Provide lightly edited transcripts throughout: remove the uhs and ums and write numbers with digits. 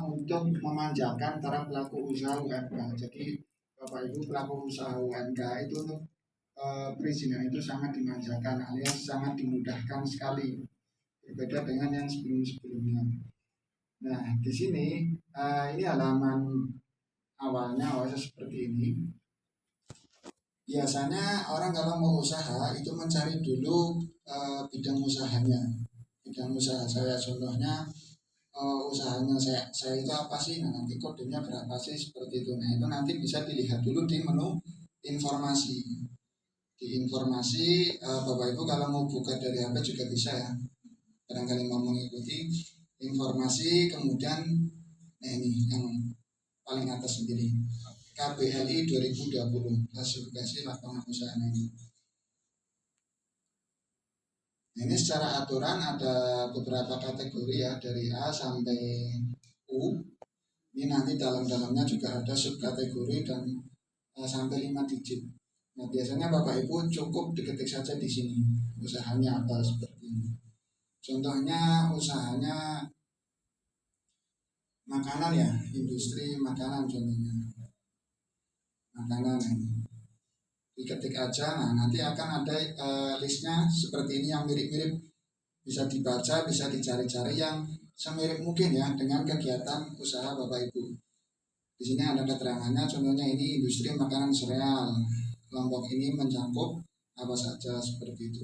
untuk memanjakan para pelaku usaha UMK. Jadi Bapak Ibu pelaku usaha UMK itu untuk perizinan itu sangat dimanjakan alias sangat dimudahkan sekali, berbeda dengan yang sebelum-sebelumnya. Nah, di sini ini halaman awalnya seperti ini. Biasanya orang kalau mau usaha itu mencari dulu bidang usahanya. Bidang usaha saya contohnya usahanya saya itu apa sih? Nah, nanti kodenya berapa sih seperti itu. Nah, itu nanti bisa dilihat dulu di menu informasi. Di informasi Bapak Ibu kalau mau buka dari HP juga bisa ya. Barangkali mau mengikuti informasi, kemudian ini yang paling atas sendiri. KBLI 2020 klasifikasi lapangan usaha ini. Nah, ini secara aturan ada beberapa kategori ya dari A sampai U. Ini nanti dalam-dalamnya juga ada subkategori dan sampai 5 digit. Nah, biasanya Bapak Ibu cukup diketik saja di sini usahanya apa seperti ini. Contohnya usahanya makanan ya, industri makanan contohnya. Makanan ini diketik aja, nah nanti akan ada listnya seperti ini yang mirip-mirip, bisa dibaca, bisa dicari-cari yang semirip mungkin ya dengan kegiatan usaha Bapak Ibu. Di sini ada keterangannya, contohnya ini industri makanan sereal, kelompok ini mencakup apa saja seperti itu.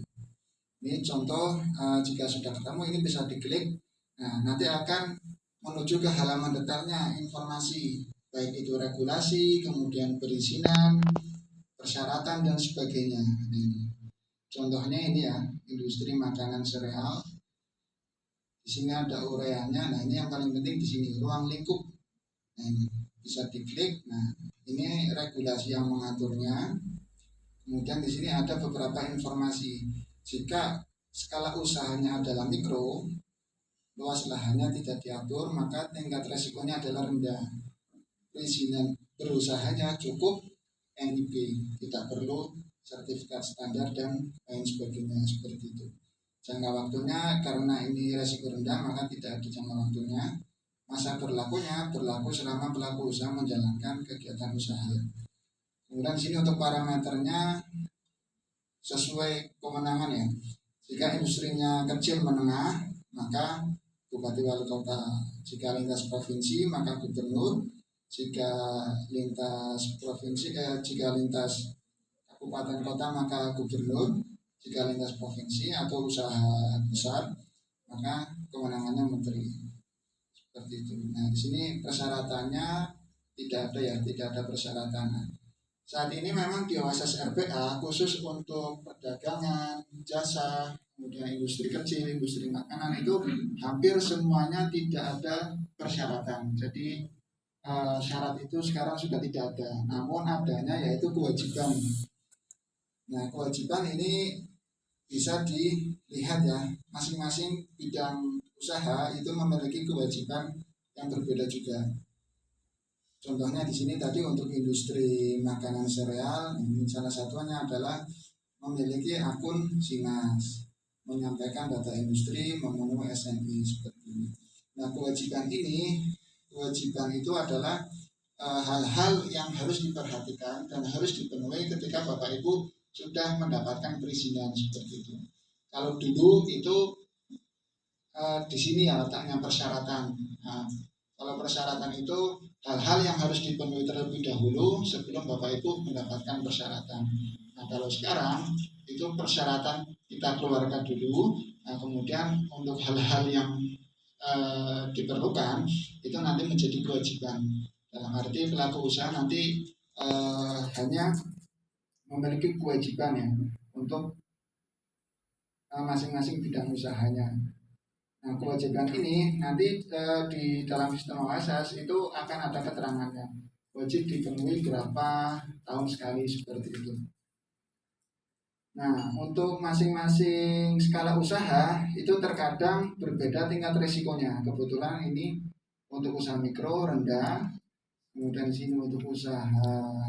Ini contoh, jika sudah ketemu ini bisa diklik. Nah, nanti akan menuju ke halaman detailnya informasi, baik itu regulasi, kemudian perizinan, persyaratan dan sebagainya. Ini contohnya ini ya, industri makanan sereal. Di sini ada ureanya. Nah, ini yang paling penting di sini ruang lingkup. Nah, ini bisa diklik. Nah, ini regulasi yang mengaturnya. Kemudian di sini ada beberapa informasi. Jika skala usahanya adalah mikro, luas lahannya tidak diatur, maka tingkat resikonya adalah rendah. Perizinan berusahanya cukup NIB, tidak perlu sertifikat standar dan lain sebagainya seperti itu. Jangka waktunya karena ini resiko rendah maka tidak ada jangka waktunya. Masa berlakunya berlaku selama pelaku usaha menjalankan kegiatan usaha. Kemudian sini untuk parameternya sesuai kewenangan ya. Jika industrinya kecil menengah maka Bupati Wali Kota. Jika lintas provinsi maka gubernur. Jika lintas provinsi, jika lintas kabupaten kota maka gubernur. Jika lintas provinsi atau usaha besar maka kewenangannya menteri. Seperti itu. Nah, di sini persyaratannya tidak ada ya, tidak ada persyaratan. Saat ini memang di OSS RPA khusus untuk perdagangan, jasa, kemudian industri kecil, industri makanan itu hampir semuanya tidak ada persyaratan. Jadi syarat itu sekarang sudah tidak ada, namun adanya yaitu kewajiban. Nah, kewajiban ini bisa dilihat ya, masing-masing bidang usaha itu memiliki kewajiban yang berbeda juga. Contohnya di sini tadi untuk industri makanan sereal, ini salah satunya adalah memiliki akun SINAS, menyampaikan data industri, memenuhi SNI seperti ini. Nah, kewajiban itu adalah hal-hal yang harus diperhatikan dan harus dipenuhi ketika Bapak Ibu sudah mendapatkan perizinan seperti itu. Kalau dulu itu di sini ya letaknya persyaratan. Nah, kalau persyaratan itu hal-hal yang harus dipenuhi terlebih dahulu sebelum Bapak Ibu mendapatkan persyaratan. Nah, kalau sekarang itu persyaratan kita keluarkan dulu. Nah, kemudian untuk hal-hal yang diperlukan itu nanti menjadi kewajiban. Dalam arti pelaku usaha nanti hanya memiliki kewajiban ya untuk masing-masing bidang usahanya. Nah, kewajiban ini nanti di dalam sistem OSS itu akan ada keterangannya. Wajib dipenuhi berapa tahun sekali seperti itu. Nah, untuk masing-masing skala usaha itu terkadang berbeda tingkat risikonya. Kebetulan ini untuk usaha mikro rendah, kemudian di sini untuk usaha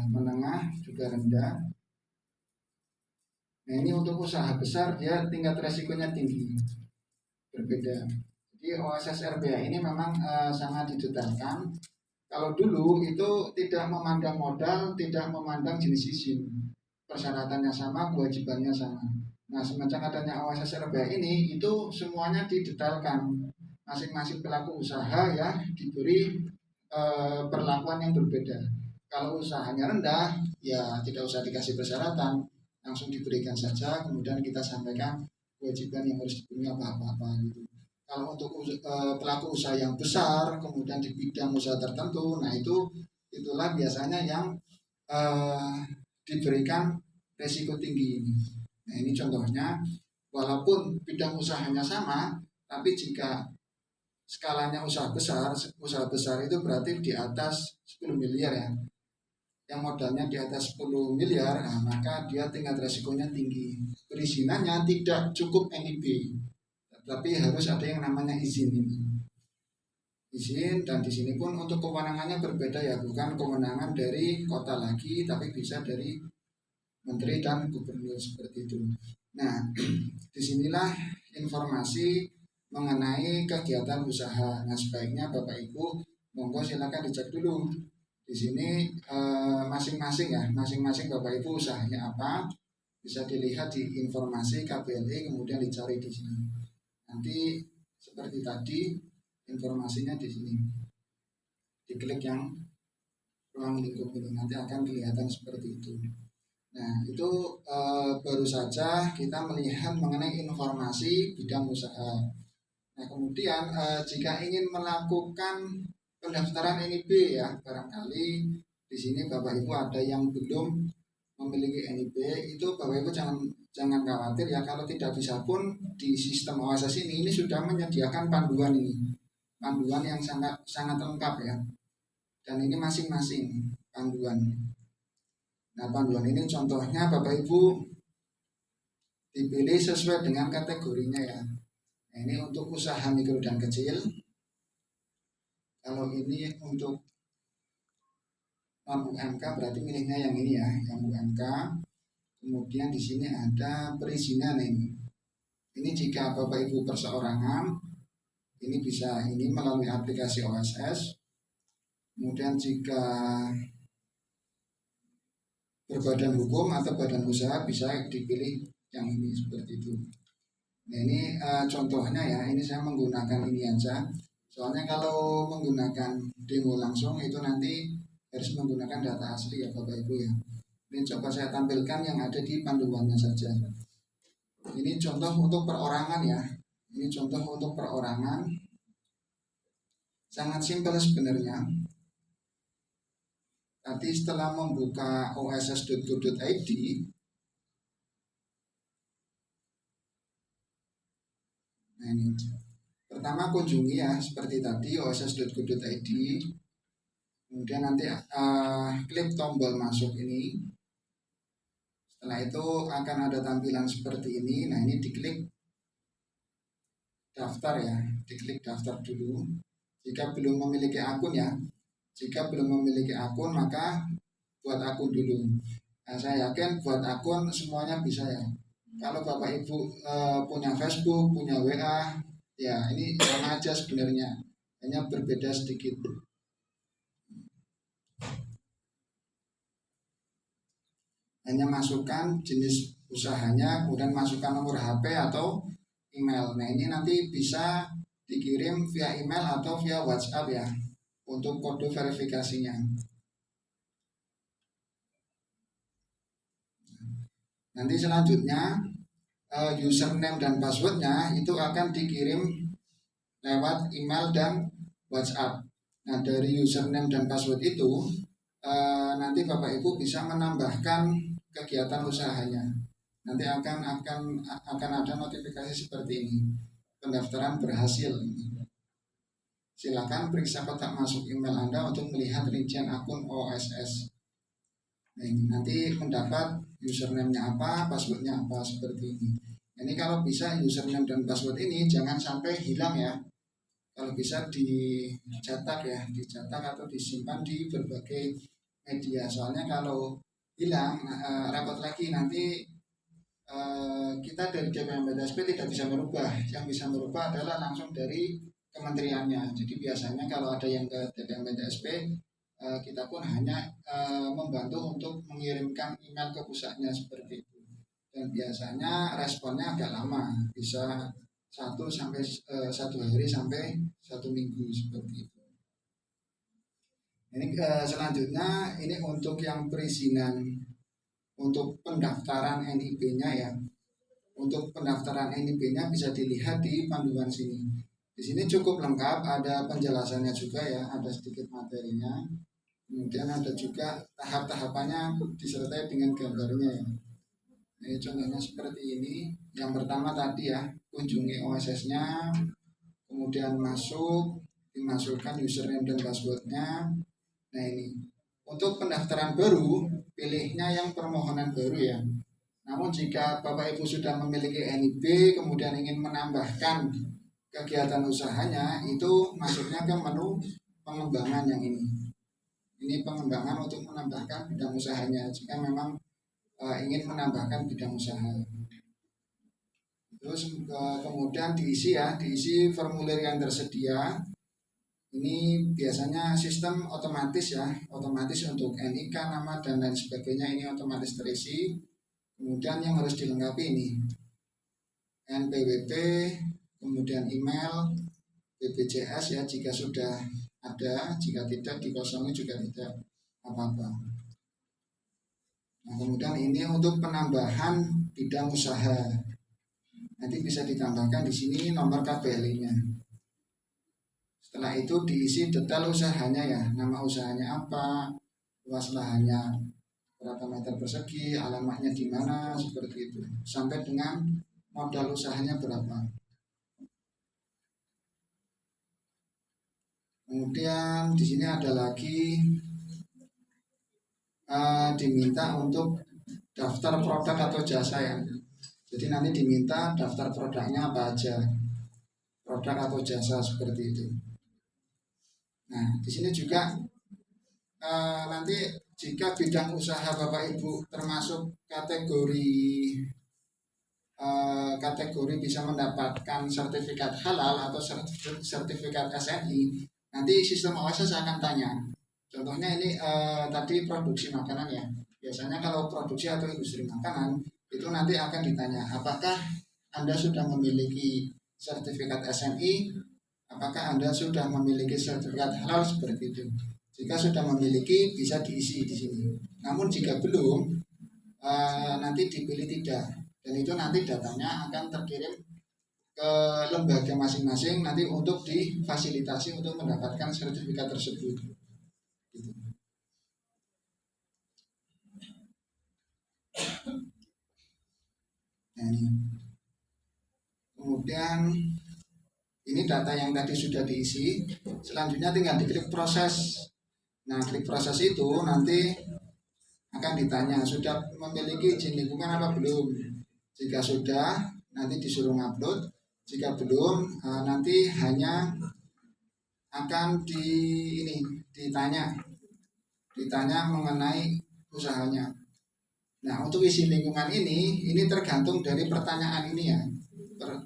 menengah juga rendah. Nah, ini untuk usaha besar dia tingkat risikonya tinggi, berbeda. Jadi Di OSS RBA ini memang sangat didetailkan. Kalau dulu itu tidak memandang modal, tidak memandang jenis izin, persyaratannya sama, kewajibannya sama. Nah, semenjak adanya OSS RBA ini, itu semuanya didetailkan. Masing-masing pelaku usaha ya diberi perlakuan yang berbeda. Kalau usahanya rendah, ya tidak usah dikasih persyaratan, langsung diberikan saja, kemudian kita sampaikan kewajiban yang harus dipenuhi apa-apa gitu. Kalau untuk pelaku usaha yang besar, kemudian di bidang usaha tertentu, nah itulah biasanya yang diberikan resiko tinggi ini. Nah ini contohnya, walaupun bidang usahanya sama, tapi jika skalanya usaha besar itu berarti di atas 10 miliar ya. Yang modalnya di atas 10 miliar, nah, maka dia tingkat resikonya tinggi. Perizinannya tidak cukup NIB, tapi harus ada yang namanya izin ini. Izin, dan di sini pun untuk kewenangannya berbeda ya, bukan kewenangan dari kota lagi, tapi bisa dari menteri dan gubernur seperti itu. Nah, disinilah informasi mengenai kegiatan usaha. Nah, sebaiknya Bapak Ibu monggo silakan dicek dulu. Di sini masing-masing Bapak Ibu usahanya apa, bisa dilihat di informasi KBLI, kemudian dicari di sini. Nanti seperti tadi informasinya di sini. Diklik yang ruang lingkup ini, nanti akan kelihatan seperti itu. Nah, itu baru saja kita melihat mengenai informasi bidang usaha. Nah, kemudian jika ingin melakukan pendaftaran NIB ya, barangkali di sini Bapak Ibu ada yang belum memiliki NIB, itu Bapak Ibu jangan khawatir ya, kalau tidak bisa pun di sistem OSS ini sudah menyediakan panduan ini. Panduan yang sangat lengkap ya. Dan ini masing-masing panduan. Nah, panduan ini contohnya Bapak Ibu dipilih sesuai dengan kategorinya ya. Nah, ini untuk usaha mikro dan kecil. Kalau ini untuk non UMK berarti milihnya yang ini ya, yang UMK. Kemudian di sini ada perizinan ini. Ini jika Bapak Ibu perseorangan, ini bisa ini melalui aplikasi OSS. Kemudian jika berbadan hukum atau badan usaha bisa dipilih yang ini seperti itu. Nah ini contohnya ya, ini saya menggunakan ini aja. Soalnya kalau menggunakan demo langsung itu nanti harus menggunakan data asli ya Bapak Ibu ya. Ini coba saya tampilkan yang ada di panduannya saja. Ini contoh untuk perorangan ya. Ini contoh untuk perorangan. Sangat simpel sebenarnya. Nanti setelah membuka oss.go.id, nah ini pertama kunjungi ya seperti tadi oss.go.id, kemudian nanti klik tombol masuk ini. Setelah itu akan ada tampilan seperti ini. Nah ini diklik daftar ya, diklik daftar dulu. Jika belum memiliki akun ya, jika belum memiliki akun maka buat akun dulu. Nah, saya yakin buat akun semuanya bisa ya. Kalau Bapak Ibu punya Facebook, punya WA, ya ini sama aja sebenarnya, hanya berbeda sedikit. Hanya masukkan jenis usahanya, kemudian masukkan nomor HP atau email. Nah ini nanti bisa dikirim via email atau via WhatsApp ya, untuk kode verifikasinya. Nanti selanjutnya username dan passwordnya itu akan dikirim lewat email dan WhatsApp. Nah dari username dan password itu nanti Bapak Ibu bisa menambahkan kegiatan usahanya. Nanti akan ada notifikasi seperti ini, pendaftaran berhasil. Silakan periksa kotak masuk email Anda untuk melihat rincian akun OSS. Nah, ini nanti mendapat username-nya apa, password-nya apa seperti ini. Ini kalau bisa username dan password ini jangan sampai hilang ya. Kalau bisa dicetak ya, dicetak atau disimpan di berbagai media. Soalnya kalau hilang repot lagi, nanti kita dari DPM BTSP tidak bisa merubah. Yang bisa merubah adalah langsung dari kementeriannya. Jadi biasanya kalau ada yang ke TPM PTSP, kita pun hanya membantu untuk mengirimkan email ke pusatnya seperti itu. Dan biasanya responnya agak lama, bisa 1 hari sampai 1 minggu seperti itu. Ini selanjutnya ini untuk yang perizinan untuk pendaftaran NIB-nya ya. Untuk pendaftaran NIB-nya bisa dilihat di panduan sini. Di sini cukup lengkap, ada penjelasannya juga ya, ada sedikit materinya. Kemudian ada juga tahap-tahapannya disertai dengan gambarnya ya. Ini contohnya seperti ini. Yang pertama tadi ya, kunjungi OSS-nya, kemudian masuk, dimasukkan username dan password-nya. Nah ini, untuk pendaftaran baru, pilihnya yang permohonan baru ya. Namun jika Bapak Ibu sudah memiliki NIB, kemudian ingin menambahkan kegiatan usahanya, itu masuknya ke menu pengembangan yang ini. Ini pengembangan untuk menambahkan bidang usahanya jika memang ingin menambahkan bidang usaha. Terus kemudian diisi ya, diisi formulir yang tersedia. Ini biasanya sistem otomatis ya, otomatis untuk NIK, nama dan lain sebagainya ini otomatis terisi. Kemudian yang harus dilengkapi ini NPWP, kemudian email, BPJS ya jika sudah ada, jika tidak dikosongi juga tidak apa-apa. Nah, kemudian ini untuk penambahan bidang usaha. Nanti bisa ditambahkan di sini nomor KBLI-nya. Setelah itu diisi detail usahanya ya, nama usahanya apa, luas lahannya berapa meter persegi, alamatnya di mana, seperti itu. Sampai dengan modal usahanya berapa. Kemudian di sini ada lagi diminta untuk daftar produk atau jasa ya. Jadi nanti diminta daftar produknya apa aja, produk atau jasa seperti itu. Nah di sini juga nanti jika bidang usaha Bapak Ibu termasuk kategori bisa mendapatkan sertifikat halal atau sertifikat SNI, nanti sistem OSS akan tanya. Contohnya ini tadi produksi makanan ya. Biasanya kalau produksi atau industri makanan itu nanti akan ditanya, apakah Anda sudah memiliki sertifikat SNI, apakah Anda sudah memiliki sertifikat halal seperti itu. Jika sudah memiliki bisa diisi di sini. Namun jika belum, nanti dipilih tidak. Dan itu nanti datanya akan terkirim ke lembaga masing-masing nanti untuk difasilitasi untuk mendapatkan sertifikat tersebut. Gitu. Nah, ini. Kemudian ini data yang tadi sudah diisi. Selanjutnya tinggal diklik proses. Nah, klik proses itu nanti akan ditanya sudah memiliki izin lingkungan apa belum. Jika sudah, nanti disuruh upload. Jika belum, nanti hanya akan ditanya mengenai usahanya. Nah, untuk isi lingkungan ini tergantung dari pertanyaan ini ya.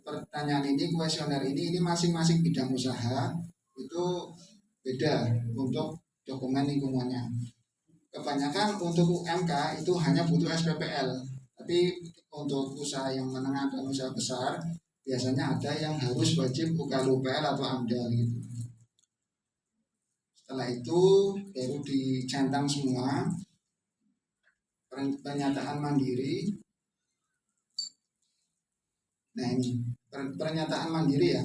Pertanyaan ini, kuesioner ini masing-masing bidang usaha itu beda untuk dokumen lingkungannya. Kebanyakan untuk UMK itu hanya butuh SPPL, tapi untuk usaha yang menengah dan usaha besar biasanya ada yang harus wajib UKLUPL atau AMDAL gitu. Setelah itu baru dicentang semua pernyataan mandiri. Nah ini pernyataan mandiri ya.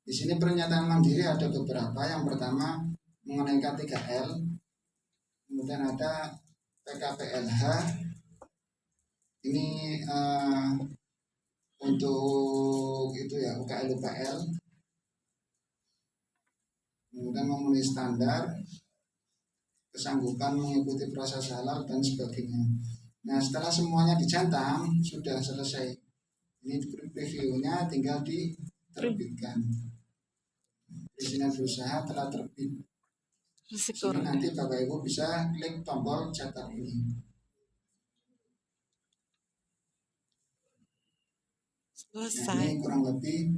Di sini pernyataan mandiri ada beberapa. Yang pertama mengenai K3L, kemudian ada PKPLH. Ini untuk itu ya UKL-UKL. Kemudian memenuhi standar, kesanggupan mengikuti proses halal dan sebagainya. Nah setelah semuanya dicentang sudah selesai. Ini previewnya tinggal diterbitkan. Perizinan berusaha telah terbit. Sini nanti Bapak Ibu bisa klik tombol cetak ini. Selesai. Nah, ini kurang lebih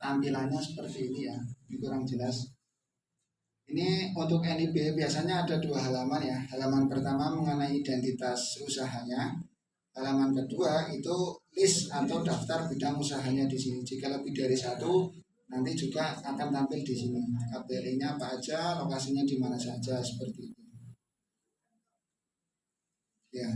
tampilannya seperti ini ya. Ini kurang jelas. Ini untuk NIB biasanya ada dua halaman ya. Halaman pertama mengenai identitas usahanya. Halaman kedua itu list atau daftar bidang usahanya di sini. Jika lebih dari satu, nanti juga akan tampil di sini. KBRI-nya apa aja, lokasinya di mana saja seperti itu. Ya.